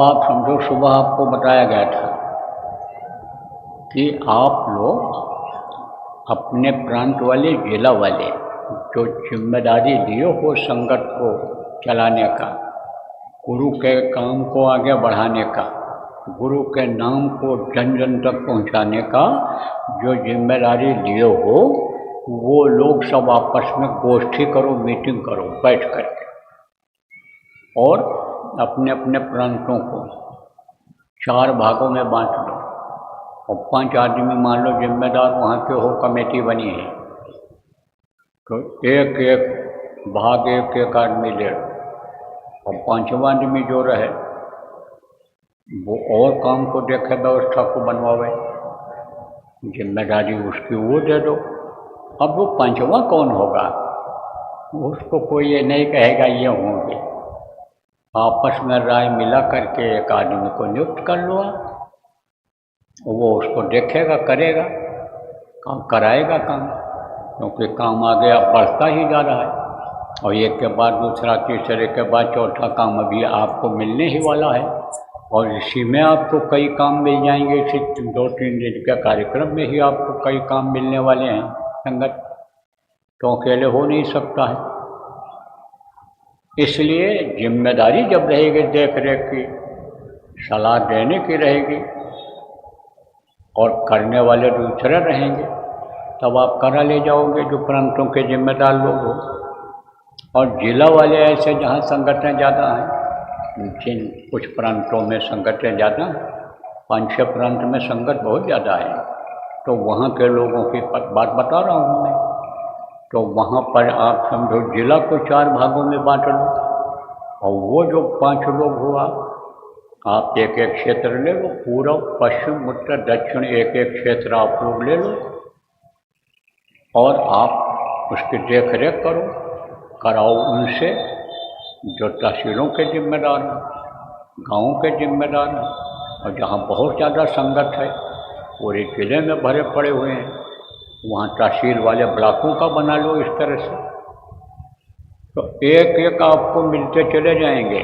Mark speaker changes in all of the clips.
Speaker 1: आप समझो सुबह आपको बताया गया था कि आप लोग अपने प्रांत वाले जिला वाले जो जिम्मेदारी लिए हो संगत को चलाने का, गुरु के काम को आगे बढ़ाने का, गुरु के नाम को जन जन तक पहुंचाने का जो जिम्मेदारी लिए हो, वो लोग सब आपस में गोष्ठी करो, मीटिंग करो बैठ करके, और अपने अपने प्रांतों को 4 भागों में बांट लो और 5 आदमी मान लो जिम्मेदार वहाँ के हो, कमेटी बनी है तो एक एक भाग एक एक आदमी ले लो और 5वां आदमी जो रहे वो और काम को देखे, व्यवस्था को बनवावे, जिम्मेदारी उसकी वो दे दो। अब वो 5वां कौन होगा उसको कोई ये नहीं कहेगा ये होंगे, आपस में राय मिला करके एक आदमी को नियुक्त कर लो, वो उसको देखेगा, करेगा काम, कराएगा काम, क्योंकि काम आगे अब बढ़ता ही जा रहा है और एक के बाद दूसरा, तीसरे के बाद चौथा काम अभी आपको मिलने ही वाला है और इसी में आपको कई काम मिल जाएंगे। इसी 2-3 दिन के कार्यक्रम में ही आपको कई काम मिलने वाले हैं। संगत तो अकेले हो नहीं सकता है, इसलिए जिम्मेदारी जब रहेगी देख रेख की, सलाह देने की रहेगी और करने वाले दूसरे रहेंगे, तब आप करा ले जाओगे जो प्रांतों के जिम्मेदार लोग हो। और जिला वाले ऐसे जहाँ संगठन ज़्यादा हैं, जिन कुछ प्रांतों में संगठन ज़्यादा हैं, 5-6 प्रांत में संगत बहुत ज़्यादा है, तो वहाँ के लोगों की बात बता रहा हूँ मैं। तो वहाँ पर आप समझो जिला को 4 भागों में बांट लो और वो जो 5 लोग हुआ, आप एक एक क्षेत्र ले लो, पूर्व पश्चिम उत्तर दक्षिण एक एक क्षेत्र आप लोग ले लो और आप उसकी देख रेख करो, कराओ उनसे जो तहसीलों के जिम्मेदार हैं, गाँव के जिम्मेदार हैं, और जहाँ बहुत ज़्यादा संगत है पूरे जिले में भरे पड़े हुए हैं, वहाँ तहसील वाले ब्लॉकों का बना लो इस तरह से, तो एक एक आपको मिलते चले जाएंगे,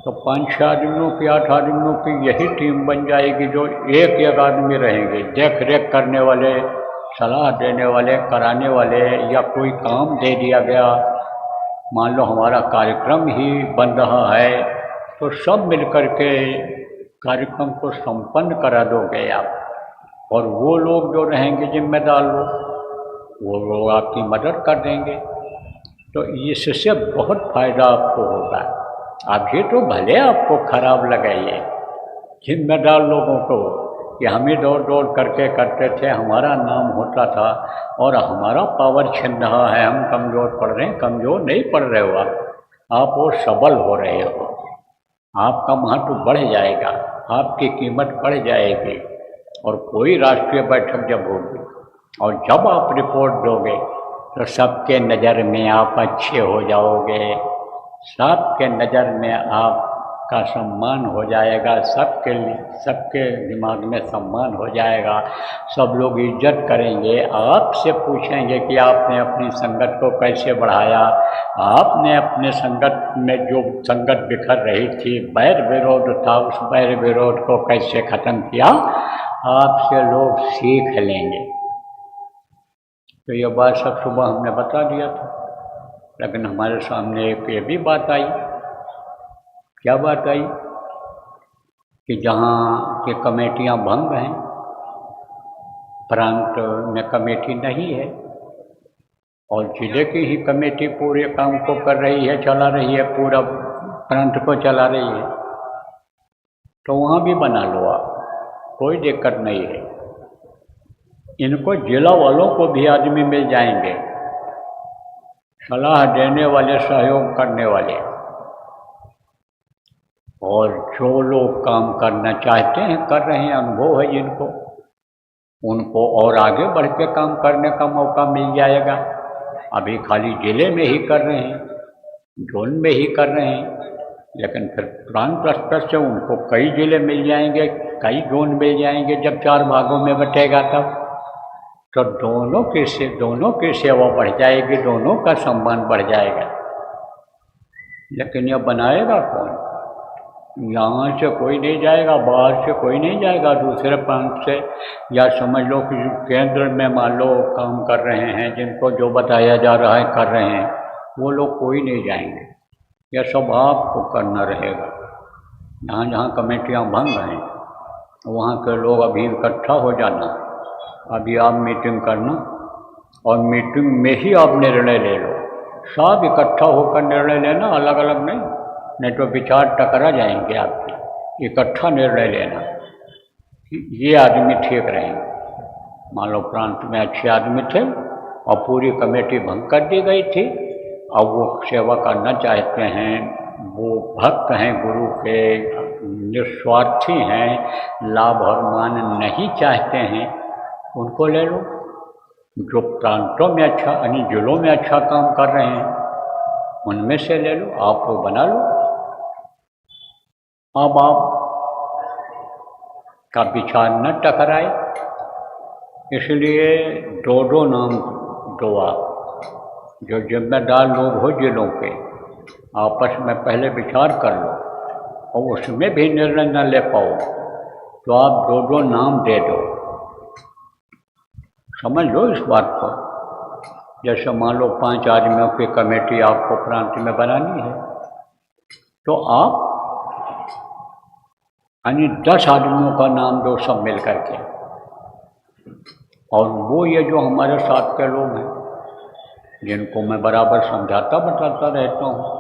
Speaker 1: तो 5-6 आदमियों की 8 आदमियों की यही टीम बन जाएगी जो एक एक आदमी रहेंगे, देख रेख करने वाले, सलाह देने वाले, कराने वाले, या कोई काम दे दिया गया, मान लो हमारा कार्यक्रम ही बन रहा है तो सब मिलकर के कार्यक्रम को संपन्न करा दोगे आप, और वो लोग जो रहेंगे जिम्मेदार लोग वो लोग आपकी मदद कर देंगे, तो इससे बहुत फ़ायदा आपको होगा। अब ये तो भले आपको खराब लगे ये जिम्मेदार लोगों को कि हम ही दौड़ दौड़ करके करते थे, हमारा नाम होता था और हमारा पावर छिन रहा है, हम कमज़ोर पड़ रहे हैं। कमज़ोर नहीं पड़ रहे हो आप वो सबल हो रहे हो, आपका महत्व बढ़ जाएगा, आपकी कीमत बढ़ जाएगी। और कोई राष्ट्रीय बैठक जब होगी और जब आप रिपोर्ट दोगे तो सबके नज़र में आप अच्छे हो जाओगे, सबके नज़र में आपका सम्मान हो जाएगा, सबके दिमाग में सम्मान हो जाएगा, सब लोग इज्जत करेंगे, आपसे पूछेंगे कि आपने अपनी संगत को कैसे बढ़ाया, आपने अपने संगत में जो संगत बिखर रही थी, बैर विरोध था, उस बैर विरोध को कैसे ख़त्म किया, आपसे लोग सीख लेंगे। तो ये बात सब सुबह हमने बता दिया था, लेकिन हमारे सामने एक ये भी बात आई। क्या बात आई कि जहाँ की कमेटियाँ भंग हैं, प्रांत में कमेटी नहीं है और जिले की ही कमेटी पूरे काम को कर रही है, चला रही है, पूरा प्रांत को चला रही है, तो वहाँ भी बना लो आप, कोई दिक्कत नहीं है। इनको जिला वालों को भी आदमी मिल जाएंगे, सलाह देने वाले, सहयोग करने वाले, और जो लोग काम करना चाहते हैं कर रहे हैं, अनुभव है जिनको, उनको और आगे बढ़ के काम करने का मौका मिल जाएगा। अभी खाली जिले में ही कर रहे हैं, जोन में ही कर रहे हैं, लेकिन फिर प्रांत स्तर से उनको कई जिले मिल जाएंगे, कई जोन मिल जाएंगे। जब 4 भागों में बटेगा तब तो दोनों की सेवा बढ़ जाएगी, दोनों का सम्मान बढ़ जाएगा। लेकिन यह बनाएगा कौन? यहाँ से कोई नहीं जाएगा, बाहर से कोई नहीं जाएगा दूसरे प्रांत से, या समझ लो कि केंद्र में मान लो काम कर रहे हैं, जिनको जो बताया जा रहा है कर रहे हैं, वो लोग कोई नहीं जाएंगे। यह सब आपको करना रहेगा। जहाँ जहाँ कमेटियाँ भंग हैं वहाँ के लोग अभी इकट्ठा हो जाना, अभी आप मीटिंग करना और मीटिंग में ही आप निर्णय ले लो। सब इकट्ठा होकर निर्णय लेना, अलग अलग नहीं तो विचार टकरा जाएंगे आपके। इकट्ठा निर्णय लेना कि ये आदमी ठीक रहेंगे। मान लो प्रांत में अच्छे आदमी थे और पूरी कमेटी भंग कर दी गई थी, अब वो सेवा करना चाहते हैं, वो भक्त हैं गुरु के, निस्वार्थी हैं, लाभ और मान नहीं चाहते हैं, उनको ले लो। जो प्रांतों में अच्छा यानी जिलों में अच्छा काम कर रहे हैं उनमें से ले लो, आप वो बना लो। अब आप का विचार न टकराए, इसलिए दो नाम दो। आप जो जिम्मेदार लोग हो जिलों के, आपस में पहले विचार कर लो और उसमें भी निर्णय न ले पाओ तो आप दो नाम दे दो। समझ लो इस बात को। जैसे मान लो 5 आदमियों की कमेटी आपको प्रांत में बनानी है, तो आप यानी 10 आदमियों का नाम दो सब मिल करके, और वो ये जो हमारे साथ के लोग हैं जिनको मैं बराबर समझाता बताता रहता हूँ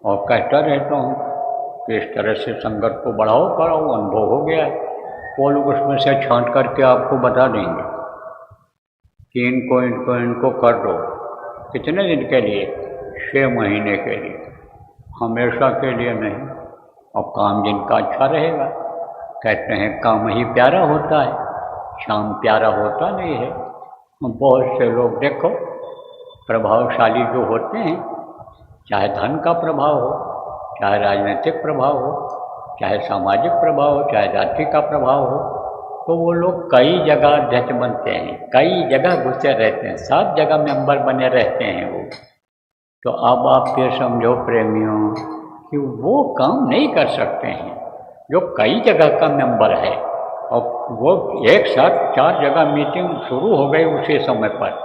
Speaker 1: और कहता रहता हूँ कि इस तरह से संगत को बढ़ाओ कराओ, अनुभव हो गया है, वो लोग उसमें से छांट करके आपको बता देंगे कि इनको इनको इनको कर दो। कितने दिन के लिए? 6 महीने के लिए, हमेशा के लिए नहीं। और काम जिनका अच्छा रहेगा, कहते हैं काम ही प्यारा होता है, शाम प्यारा होता नहीं है। बहुत से लोग देखो प्रभावशाली जो होते हैं, चाहे धन का प्रभाव हो, चाहे राजनीतिक प्रभाव हो, चाहे सामाजिक प्रभाव हो, चाहे जाति का प्रभाव हो, तो वो लोग कई जगह अध्यक्ष बनते हैं, कई जगह घुसे रहते हैं, 7 जगह मेंबर बने रहते हैं वो। तो अब आप ये समझो प्रेमियों कि वो काम नहीं कर सकते हैं जो कई जगह का मेंबर है, और वो एक साथ 4 जगह मीटिंग शुरू हो गई उसी समय पर,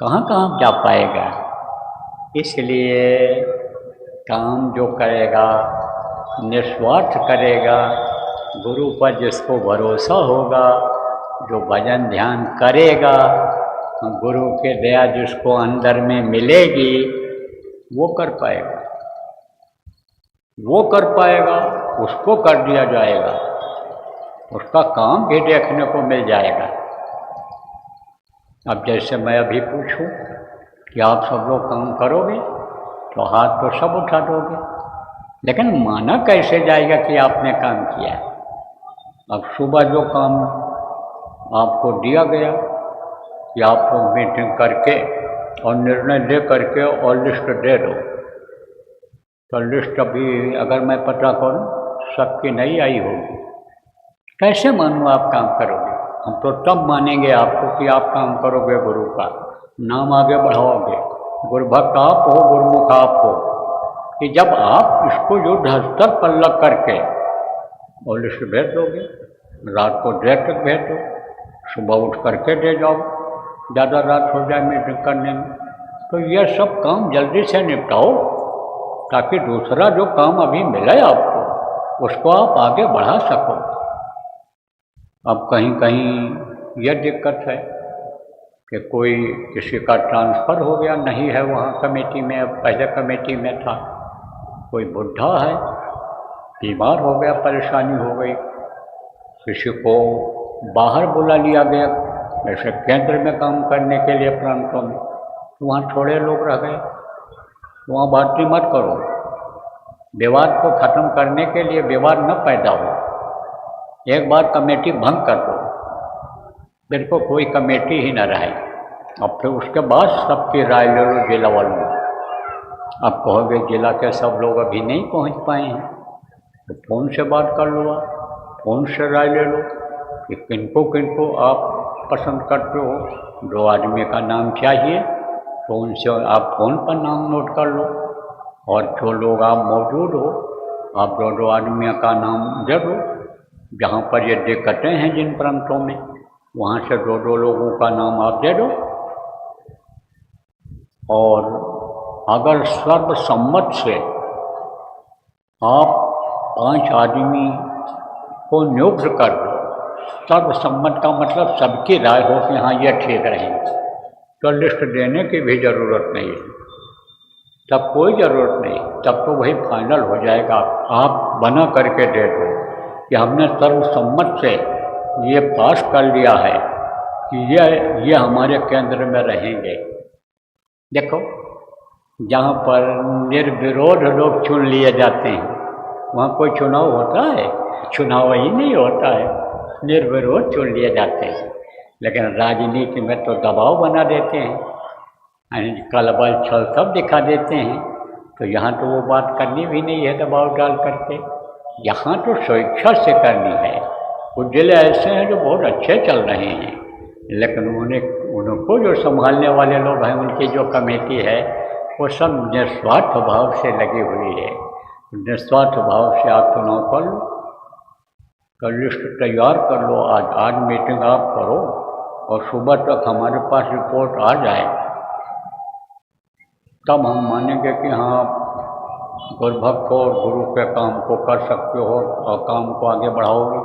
Speaker 1: कहाँ कहाँ जा पाएगा। इसलिए काम जो करेगा निस्वार्थ करेगा, गुरु पर जिसको भरोसा होगा, जो भजन ध्यान करेगा, गुरु के दया जिसको अंदर में मिलेगी, वो कर पाएगा, वो कर पाएगा, उसको कर दिया जाएगा, उसका काम भी देखने को मिल जाएगा। अब जैसे मैं अभी पूछूं कि आप सब लोग काम करोगे, तो हाथ तो सब उठा दोगे, लेकिन माना कैसे जाएगा कि आपने काम किया? अब सुबह जो काम आपको दिया गया कि आप लोग मीटिंग करके और निर्णय ले करके और लिस्ट दे दो, तो लिस्ट अभी अगर मैं पता करूं सबकी नहीं आई होगी, कैसे मानूं आप काम करोगे? हम तो तब मानेंगे आपको कि आप काम करोगे, गुरु का नाम आगे बढ़ाओगे, गुरुभक्त आप हो, गुरुमुख आप हो, कि जब आप इसको युद्ध स्तर पर लग करके और लिस्ट भेज दोगे, रात को देर तक भेज दो, सुबह उठ करके दे जाओ, ज़्यादा रात हो जाए मीटिंग करने में, तो यह सब काम जल्दी से निपटाओ ताकि दूसरा जो काम अभी मिले आपको उसको आप आगे बढ़ा सको। अब कहीं कहीं यह दिक्कत है कि कोई किसी का ट्रांसफ़र हो गया, नहीं है वहाँ कमेटी में, अब पहले कमेटी में था, कोई बुढ़ा है बीमार हो गया, परेशानी हो गई, किसी को बाहर बुला लिया गया जैसे केंद्र में काम करने के लिए प्रांतों में, तो वहाँ थोड़े लोग रह गए, वहाँ बातचीत मत करो, विवाद को ख़त्म करने के लिए विवाद न पैदा हो, एक बार कमेटी भंग कर दो, बिल्कुल कोई कमेटी ही न रहे, अब फिर उसके बाद सबकी राय ले लो जिला वालों। अब कहोगे जिला के सब लोग अभी नहीं पहुंच पाए हैं, तो फ़ोन से बात कर लो, आप फ़ोन से राय ले लो कि किनको किनको आप पसंद करते हो, 2 आदमी का नाम चाहिए, तो उनसे आप फ़ोन पर नाम नोट कर लो, और जो लोग आप मौजूद हो आप 2-2 आदमियों का नाम दे दो, जहाँ पर ये दिक्कतें हैं जिन प्रांतों में, वहाँ से 2-2 लोगों का नाम आप दे दो। और अगर सर्वसम्मत से आप 5 आदमी को नियुक्त कर दो, सर्वसम्मत का मतलब सबकी राय हो कि हाँ ये ठीक रहेंगे, तो लिस्ट देने की भी ज़रूरत नहीं है, तब कोई ज़रूरत नहीं, तब तो वही फाइनल हो जाएगा। आप बना करके दे दो कि हमने सर्वसम्मत से ये पास कर लिया है कि ये हमारे केंद्र में रहेंगे। देखो, जहाँ पर निर्विरोध लोग चुन लिए जाते हैं वहाँ कोई चुनाव होता है? चुनाव ही नहीं होता है, निर्विरोध चुन लिए जाते हैं। लेकिन राजनीति में तो दबाव बना देते हैं, कलबल छल सब दिखा देते हैं। तो यहाँ तो वो बात करनी भी नहीं है दबाव डाल करके, यहाँ तो स्वेच्छा से करनी है। कुछ जिले ऐसे हैं जो बहुत अच्छे चल रहे हैं, लेकिन उनको जो संभालने वाले लोग हैं, उनकी जो कमेटी है, वो सब निस्वार्थ भाव से लगी हुई है। निस्वार्थ भाव से आप चुनाव कर लो, तो लिस्ट तैयार कर लो, आज मीटिंग आप करो और सुबह तक हमारे पास रिपोर्ट आ जाए, तब हम मानेंगे कि हाँ गुरुभक्त हो और गुरु के काम को कर सकते हो और काम को आगे बढ़ाओगे।